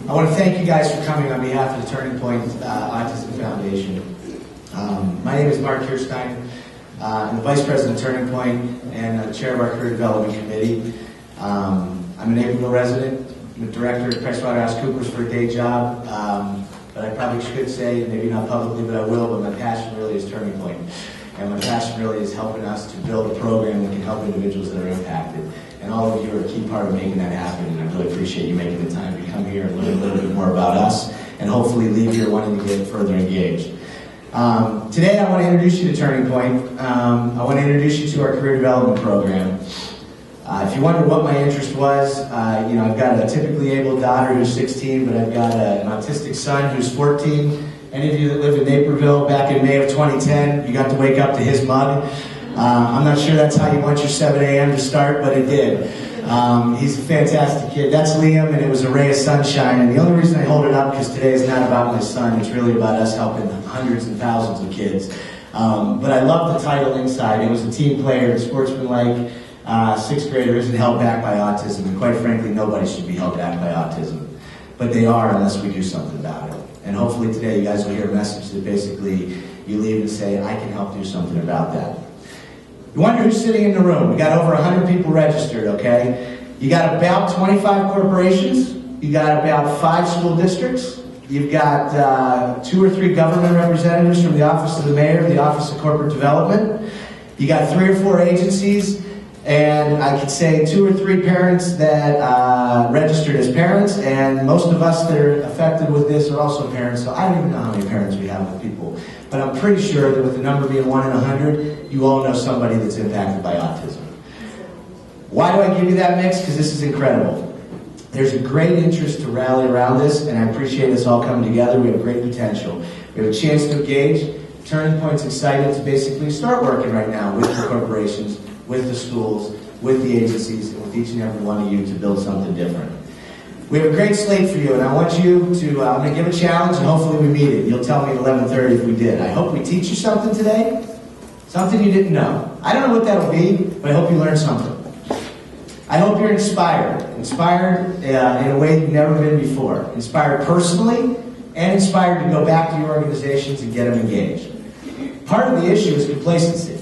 I want to thank you guys for coming on behalf of the Turning Point Autism Foundation. My name is Mark Kirstein. I'm the Vice President of Turning Point and Chair of our Career Development Committee. I'm a Naperville resident. I'm a director at PricewaterhouseCoopers for a day job. But I probably should say, maybe not publicly, but I will, but my passion really is Turning Point. And my passion really is helping us to build a program that can help individuals that are impacted. And all of you are a key part of making that happen, and I really appreciate you making the time to come here and learn a little bit more about us, and hopefully leave here wanting to get further engaged. Today I want to introduce you to Turning Point. I want to introduce you to our career development program. If you wonder what my interest was, I've got a typically able daughter who's 16, but I've got an autistic son who's 14. Any of you that live in Naperville back in May of 2010, you got to wake up to his mug. I'm not sure that's how you want your 7 a.m. to start, but it did. He's a fantastic kid. That's Liam, and it was a ray of sunshine. And the only reason I hold it up, because today is not about my son, it's really about us helping hundreds and thousands of kids. But I love the title inside. It was a team player, sportsmanlike, sixth grader isn't held back by autism. And quite frankly, nobody should be held back by autism. But they are unless we do something about it. And hopefully today you guys will hear a message that basically you leave and say, I can help do something about that. You wonder who's sitting in the room. We got over 100 people registered, okay? You got about 25 corporations. You got about 5 school districts. You've got 2 or 3 government representatives from the Office of the Mayor, the Office of Corporate Development. You got 3 or 4 agencies. And I could say 2 or 3 parents that registered as parents, and most of us that are affected with this are also parents, so I don't even know how many parents we have with people. But I'm pretty sure that with the number being 1 in 100, you all know somebody that's impacted by autism. Why do I give you that mix? Because this is incredible. There's a great interest to rally around this, and I appreciate us all coming together. We have great potential. We have a chance to engage. Turning Point's excited to basically start working right now with the corporations, with the schools, with the agencies, and with each and every one of you to build something different. We have a great slate for you, and I want you to, I'm going to give a challenge, and hopefully we meet it. You'll tell me at 11:30 if we did. I hope we teach you something today, something you didn't know. I don't know what that'll be, but I hope you learned something. I hope you're inspired in a way you've never been before. Inspired personally, and inspired to go back to your organizations and get them engaged. Part of the issue is complacency.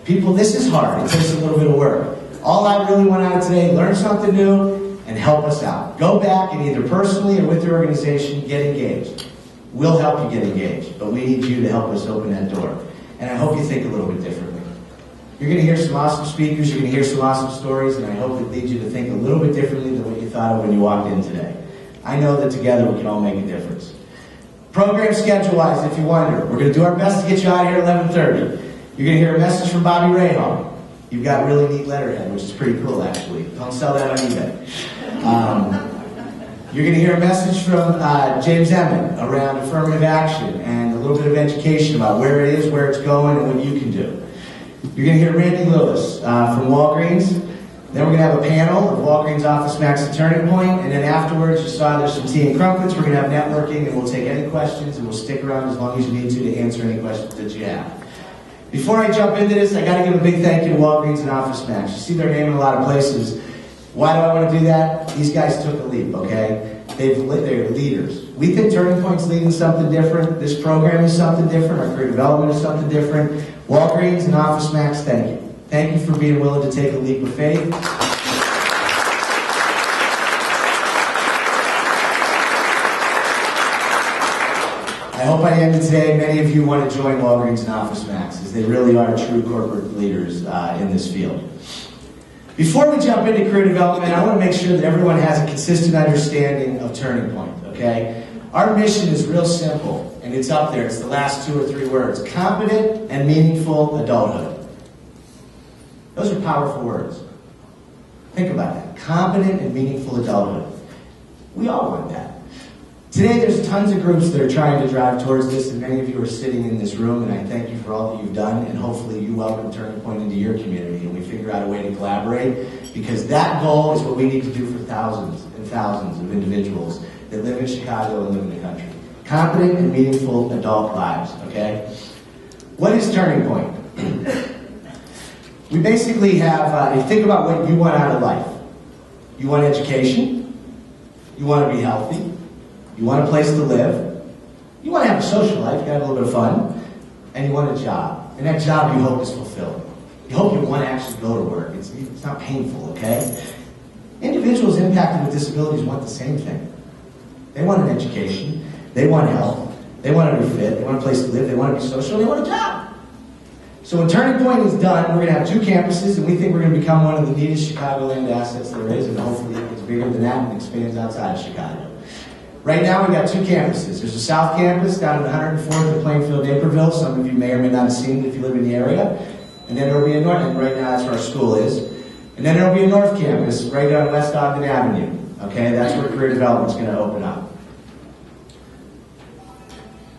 People, this is hard. It takes a little bit of work. All I really want out of today, learn something new and help us out. Go back and either personally or with your organization, get engaged. We'll help you get engaged, but we need you to help us open that door. And I hope you think a little bit differently. You're going to hear some awesome speakers, you're going to hear some awesome stories, and I hope it leads you to think a little bit differently than what you thought of when you walked in today. I know that together we can all make a difference. Program schedule-wise, if you wonder, we're going to do our best to get you out of here at 11:30. You're going to hear a message from Bobby Rahal. You've got really neat letterhead, which is pretty cool, actually. Don't sell that on eBay. You're going to hear a message from James Emmett around affirmative action and a little bit of education about where it is, where it's going, and what you can do. You're going to hear Randy Lewis from Walgreens. Then we're going to have a panel of Walgreens, OfficeMax, and Turning Point. And then afterwards, you saw there's some tea and crumpets. We're going to have networking, and we'll take any questions, and we'll stick around as long as you need to answer any questions that you have. Before I jump into this, I got to give a big thank you to Walgreens and OfficeMax. You see their name in a lot of places. Why do I want to do that? These guys took a leap, okay? They're leaders. We think Turning Point's leading something different. This program is something different. Our career development is something different. Walgreens and OfficeMax, thank you. Thank you for being willing to take a leap of faith. I hope by the end of today, many of you want to join Walgreens and OfficeMax, as they really are true corporate leaders in this field. Before we jump into career development, I want to make sure that everyone has a consistent understanding of Turning Point, okay? Our mission is real simple, and it's up there. It's the last 2 or 3 words. Competent and meaningful adulthood. Those are powerful words. Think about that. Competent and meaningful adulthood. We all want that. Today, there's tons of groups that are trying to drive towards this, and many of you are sitting in this room, and I thank you for all that you've done, and hopefully you welcome Turning Point into your community, and we figure out a way to collaborate, because that goal is what we need to do for thousands and thousands of individuals that live in Chicago and live in the country. Competent and meaningful adult lives, okay? What is Turning Point? We basically have, you think about what you want out of life. You want education, you want to be healthy, you want a place to live, you want to have a social life, you got to have a little bit of fun, and you want a job. And that job you hope is fulfilling. You hope you want to actually go to work. It's not painful, okay? Individuals impacted with disabilities want the same thing. They want an education, they want health, they want to be fit, they want a place to live, they want to be social, and they want a job. So when Turning Point is done, we're going to have 2 campuses, and we think we're going to become one of the neatest Chicagoland assets there is, and hopefully it gets bigger than that and expands outside of Chicago. Right now we've got 2 campuses. There's a South Campus down at 104th in Plainfield, Naperville. Some of you may or may not have seen it if you live in the area. And then there will be a North, and right now that's where our school is. And then there will be a North Campus right down West Ogden Avenue. Okay, that's where career development is going to open up.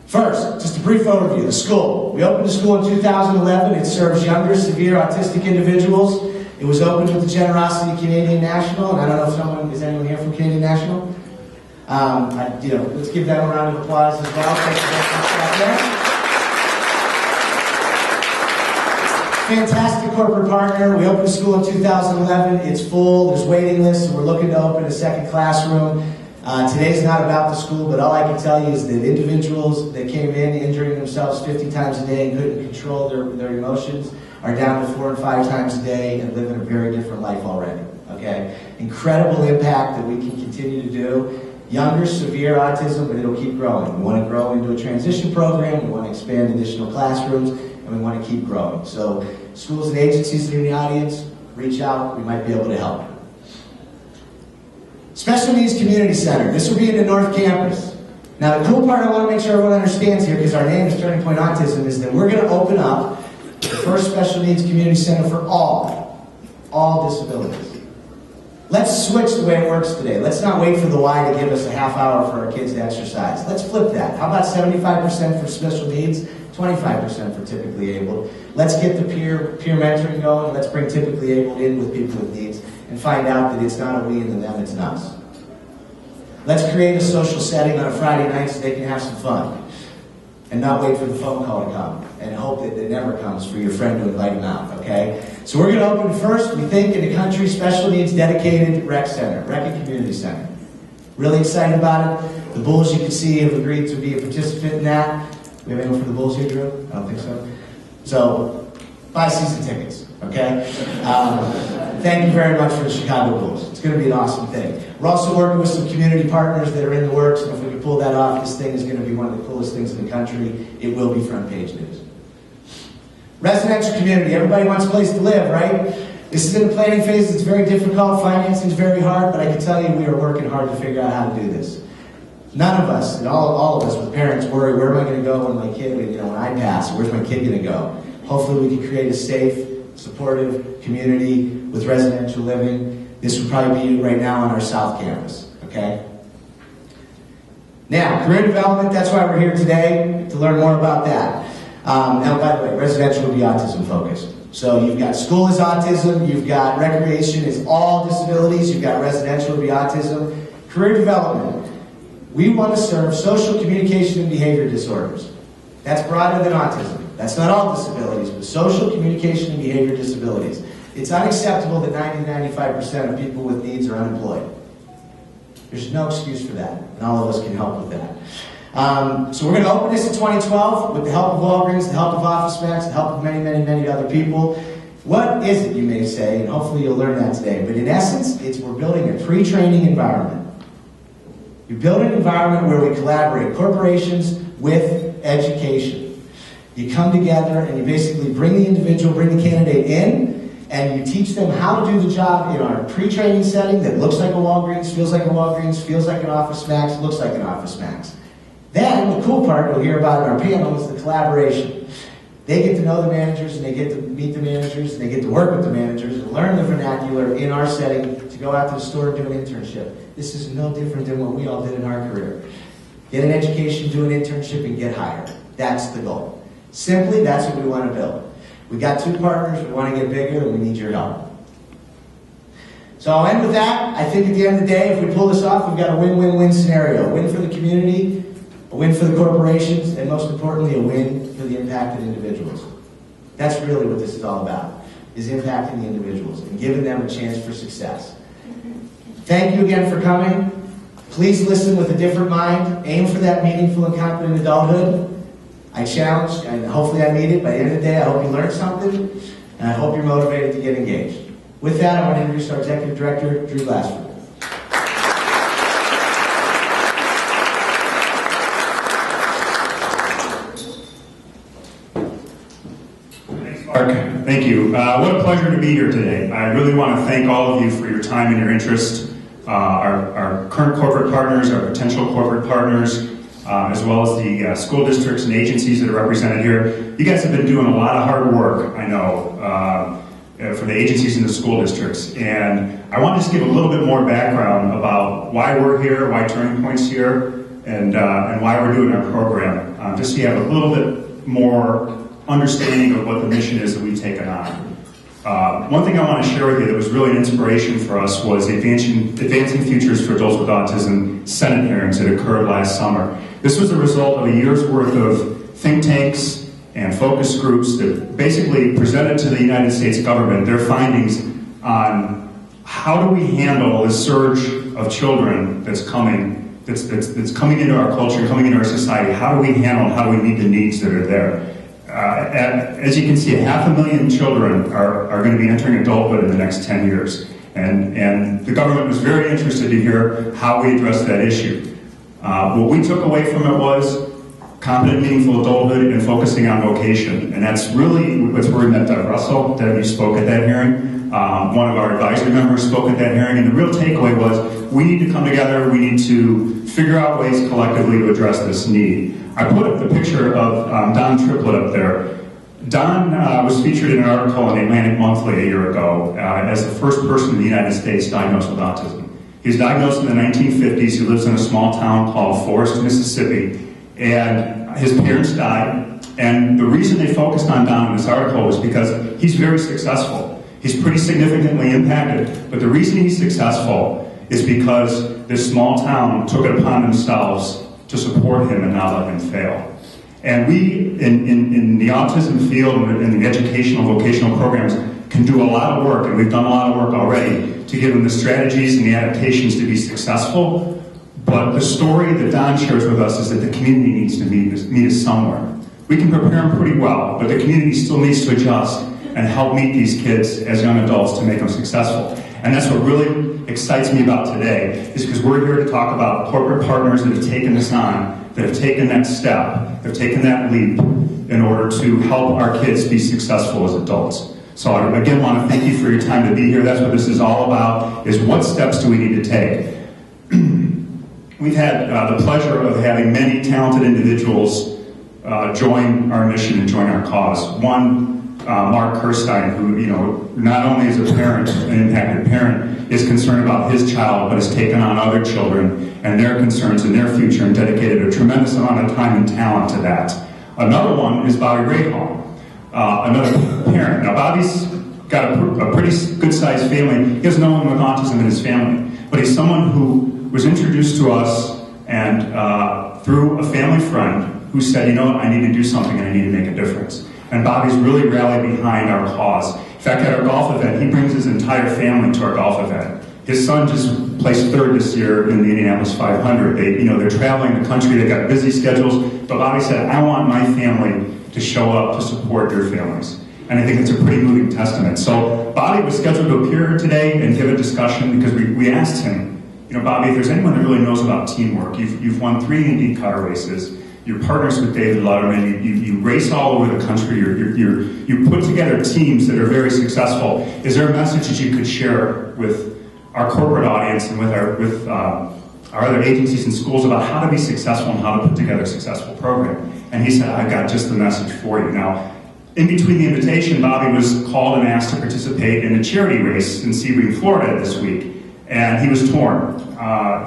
First, just a brief overview. The school. We opened the school in 2011. It serves younger, severe autistic individuals. It was opened with the generosity of Canadian National. And I don't know if is anyone here from Canadian National? Let's give them a round of applause as well. Thanks for that. Fantastic corporate partner. We opened the school in 2011. It's full. There's waiting lists, and we're looking to open a second classroom. Today's not about the school, but all I can tell you is that individuals that came in injuring themselves 50 times a day and couldn't control their emotions are down to 4 and 5 times a day and living a very different life already. Okay? Incredible impact that we can continue to do. Younger, severe autism, but it'll keep growing. We want to grow into a transition program. We want to expand additional classrooms. And we want to keep growing. So schools and agencies that are in the audience, reach out. We might be able to help. Special Needs Community Center. This will be in the North Campus. Now the cool part I want to make sure everyone understands here, because our name is Turning Point Autism, is that we're going to open up the first Special Needs Community Center for all disabilities. Let's switch the way it works today. Let's not wait for the Y to give us a half hour for our kids to exercise. Let's flip that. How about 75% for special needs? 25% for typically able. Let's get the peer mentoring going. Let's bring typically able in with people with needs and find out that it's not a we and the them, it's an us. Let's create a social setting on a Friday night so they can have some fun and not wait for the phone call to come and hope that it never comes for your friend to invite them out, okay? So we're going to open first, we think, in the country, special needs dedicated rec center, rec and community center. Really excited about it. The Bulls, you can see, have agreed to be a participant in that. We have anyone from the Bulls here, Drew? I don't think so. So, buy season tickets, okay? Thank you very much for the Chicago Bulls. It's going to be an awesome thing. We're also working with some community partners that are in the works, and if we can pull that off, this thing is going to be one of the coolest things in the country. It will be front page news. Residential community. Everybody wants a place to live, right? This is in the planning phase. It's very difficult. Financing is very hard, but I can tell you we are working hard to figure out how to do this. None of us, and all of us with parents, worry, where am I going to go when my kid, when I pass? Where's my kid going to go? Hopefully we can create a safe, supportive community with residential living. This would probably be right now on our South Campus, okay? Now, career development, that's why we're here today, to learn more about that. Now, by the way, residential will be autism focused. So you've got school is autism, you've got recreation is all disabilities, you've got residential will be autism. Career development. We want to serve social communication and behavior disorders. That's broader than autism. That's not all disabilities, but social communication and behavior disabilities. It's unacceptable that 90-95% of people with needs are unemployed. There's no excuse for that, and all of us can help with that. So we're going to open this in 2012 with the help of Walgreens, the help of OfficeMax, the help of many, many, many other people. What is it, you may say, and hopefully you'll learn that today, but in essence, we're building a pre-training environment. We build an environment where we collaborate, corporations with education. You come together and you basically bring the individual, bring the candidate in, and you teach them how to do the job in our pre-training setting that looks like a Walgreens, feels like a Walgreens, feels like an OfficeMax, looks like an OfficeMax. Then, the cool part we'll hear about in our panel is the collaboration. They get to know the managers, and they get to meet the managers, and they get to work with the managers and learn the vernacular in our setting to go out to the store and do an internship. This is no different than what we all did in our career. Get an education, do an internship, and get hired. That's the goal. Simply, that's what we want to build. We've got 2 partners, we want to get bigger, and we need your help. So I'll end with that. I think at the end of the day, if we pull this off, we've got a win-win-win scenario. A win for the community, a win for the corporations, and most importantly, a win for the impacted individuals. That's really what this is all about, is impacting the individuals and giving them a chance for success. Thank you again for coming. Please listen with a different mind. Aim for that meaningful and competent adulthood. I challenge, and hopefully I meet it. By the end of the day, I hope you learned something, and I hope you're motivated to get engaged. With that, I want to introduce our Executive Director, Drew Glassford. Thanks, Mark. Thank you. What a pleasure to be here today. I really want to thank all of you for your time and your interest. Our current corporate partners, our potential corporate partners, as well as the school districts and agencies that are represented here. You guys have been doing a lot of hard work, I know, for the agencies and the school districts. And I want to just give a little bit more background about why we're here, why Turning Pointe's here, and why we're doing our program, just so you have a little bit more understanding of what the mission is that we've taken on. One thing I want to share with you that was really an inspiration for us was the Advancing Futures for Adults with Autism Senate hearings that occurred last summer. This was a result of a year's worth of think tanks and focus groups that basically presented to the United States government their findings on how do we handle this surge of children that's coming into our culture, coming into our society. How do we handle, how do we meet the needs that are there? As you can see, 500,000 children are going to be entering adulthood in the next 10 years. And the government was very interested to hear how we address that issue. What we took away from it was competent, meaningful adulthood and focusing on vocation. And that's really what's where we met Deb Russell. Deb, you spoke at that hearing. One of our advisory members spoke at that hearing. And the real takeaway was we need to come together. We need to figure out ways collectively to address this need. I put up the picture of Don Triplett up there. Don was featured in an article in the Atlantic Monthly a year ago as the first person in the United States diagnosed with autism. He was diagnosed in the 1950s. He lives in a small town called Forest, Mississippi, and his parents died. And the reason they focused on Don in this article was because he's very successful. He's pretty significantly impacted, but the reason he's successful is because this small town took it upon themselves to support him and not let him fail. And we, in the autism field and in the educational, vocational programs, can do a lot of work, and we've done a lot of work already to give them the strategies and the adaptations to be successful. But the story that Don shares with us is that the community needs to meet us somewhere. We can prepare them pretty well, but the community still needs to adjust and help meet these kids as young adults to make them successful. And that's what really excites me about today, is because we're here to talk about corporate partners that have taken this on, that have taken that step, that have taken that leap in order to help our kids be successful as adults. So I again want to thank you for your time to be here. That's what this is all about, is what steps do we need to take. We've had the pleasure of having many talented individuals join our mission and join our cause. One, Mark Kirstein, who, not only is a parent, an impacted parent, is concerned about his child, but has taken on other children and their concerns and their future and dedicated a tremendous amount of time and talent to that. Another one is Bobby Rahal, another parent. Now, Bobby's got a pretty good-sized family. He has no one with autism in his family, but he's someone who was introduced to us and through a family friend who said, I need to do something and I need to make a difference. And Bobby's really rallied behind our cause. In fact, at our golf event, he brings his entire family to our golf event. His son just placed third this year in the Indianapolis 500. They're traveling the country, they've got busy schedules, but Bobby said, I want my family to show up to support your families. And I think it's a pretty moving testament. So Bobby was scheduled to appear here today and give a discussion because we asked him, Bobby, if there's anyone that really knows about teamwork, you've won 3 IndyCar races, you're partners with David Letterman, you race all over the country, you put together teams that are very successful. Is there a message that you could share with our corporate audience and with our other agencies and schools about how to be successful and how to put together a successful program? And he said, I've got just the message for you. Now, in between the invitation, Bobby was called and asked to participate in a charity race in Sebring, Florida this week. And he was torn.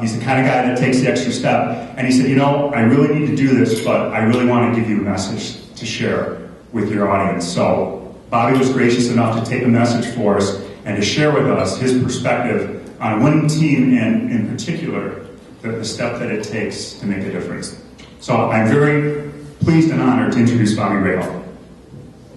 He's the kind of guy that takes the extra step. And he said, I really need to do this, but I really want to give you a message to share with your audience. So Bobby was gracious enough to take a message for us and to share with us his perspective on a winning team and, in particular, the step that it takes to make a difference. So I'm very pleased and honored to introduce Bobby Rahal.